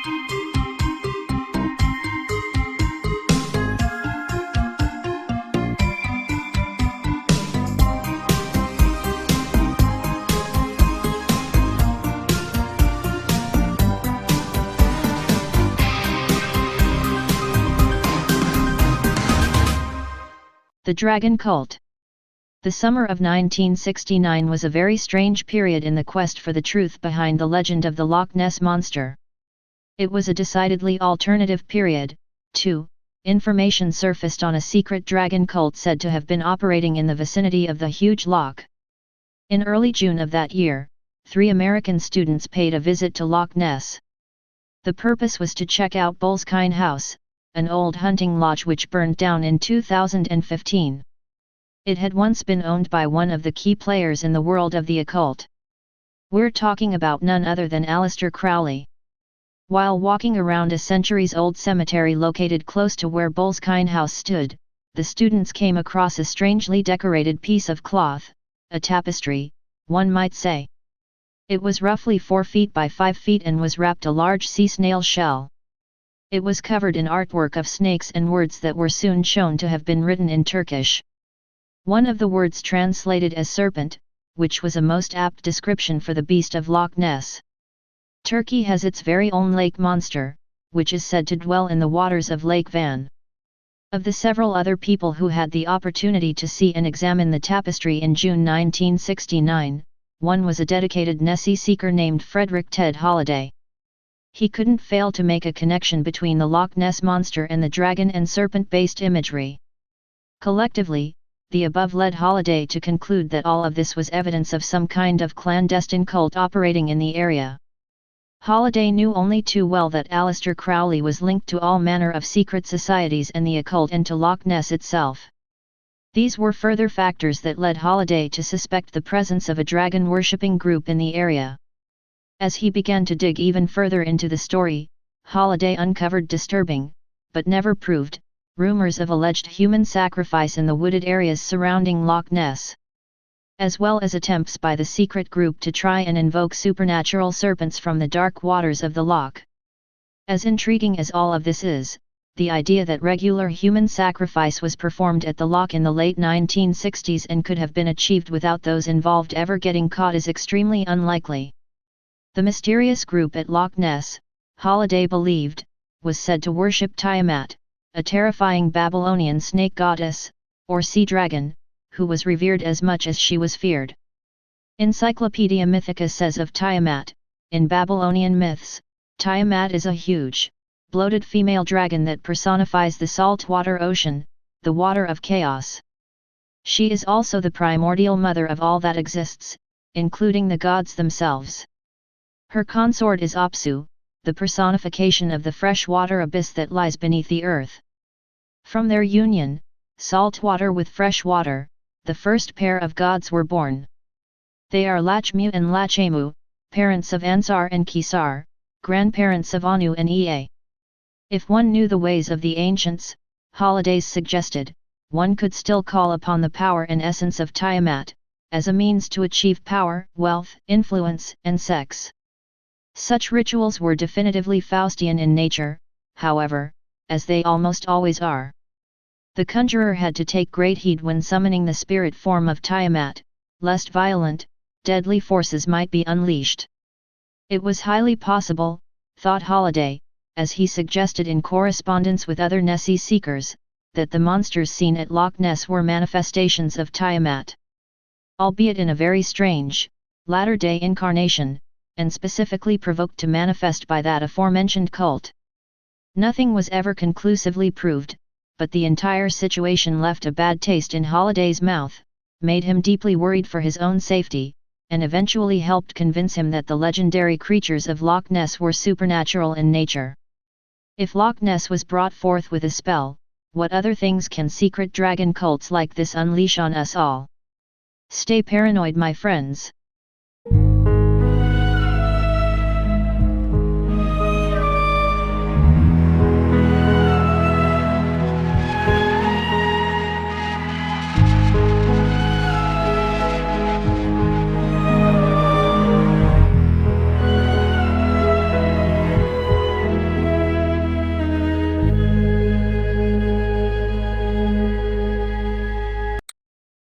The Dragon Cult. The summer of 1969 was a very strange period in the quest for the truth behind the legend of the Loch Ness Monster. It was a decidedly alternative period, too. Information surfaced on a secret dragon cult said to have been operating in the vicinity of the huge loch. In early June of that year, 3 American students paid a visit to Loch Ness. The purpose was to check out Boleskine House, an old hunting lodge which burned down in 2015. It had once been owned by one of the key players in the world of the occult. We're talking about none other than Aleister Crowley. While walking around a centuries-old cemetery located close to where Boleskine House stood, the students came across a strangely decorated piece of cloth, a tapestry, one might say. It was roughly 4 feet by 5 feet and was wrapped a large sea snail shell. It was covered in artwork of snakes and words that were soon shown to have been written in Turkish. One of the words translated as serpent, which was a most apt description for the beast of Loch Ness. Turkey has its very own lake monster, which is said to dwell in the waters of Lake Van. Of the several other people who had the opportunity to see and examine the tapestry in June 1969, one was a dedicated Nessie seeker named Frederick Ted Holliday. He couldn't fail to make a connection between the Loch Ness Monster and the dragon and serpent-based imagery. Collectively, the above led Holliday to conclude that all of this was evidence of some kind of clandestine cult operating in the area. Holliday knew only too well that Aleister Crowley was linked to all manner of secret societies and the occult and to Loch Ness itself. These were further factors that led Holliday to suspect the presence of a dragon-worshipping group in the area. As he began to dig even further into the story, Holliday uncovered disturbing, but never proved, rumors of alleged human sacrifice in the wooded areas surrounding Loch Ness, as well as attempts by the secret group to try and invoke supernatural serpents from the dark waters of the loch. As intriguing as all of this is, the idea that regular human sacrifice was performed at the loch in the late 1960s and could have been achieved without those involved ever getting caught is extremely unlikely. The mysterious group at Loch Ness, Holliday believed, was said to worship Tiamat, a terrifying Babylonian snake goddess, or sea dragon, who was revered as much as she was feared. Encyclopedia Mythica says of Tiamat, in Babylonian myths, Tiamat is a huge, bloated female dragon that personifies the saltwater ocean, the water of chaos. She is also the primordial mother of all that exists, including the gods themselves. Her consort is Apsu, the personification of the freshwater abyss that lies beneath the earth. From their union, salt water with fresh water, the first pair of gods were born. They are Lachmu and Lachemu, parents of Ansar and Kisar, grandparents of Anu and Ea. If one knew the ways of the ancients, Holliday suggested, one could still call upon the power and essence of Tiamat, as a means to achieve power, wealth, influence, and sex. Such rituals were definitively Faustian in nature, however, as they almost always are. The conjurer had to take great heed when summoning the spirit form of Tiamat, lest violent, deadly forces might be unleashed. It was highly possible, thought Holliday, as he suggested in correspondence with other Nessie seekers, that the monsters seen at Loch Ness were manifestations of Tiamat. Albeit in a very strange, latter-day incarnation, and specifically provoked to manifest by that aforementioned cult. Nothing was ever conclusively proved, but the entire situation left a bad taste in Holliday's mouth, made him deeply worried for his own safety, and eventually helped convince him that the legendary creatures of Loch Ness were supernatural in nature. If Loch Ness was brought forth with a spell, what other things can secret dragon cults like this unleash on us all? Stay paranoid, my friends.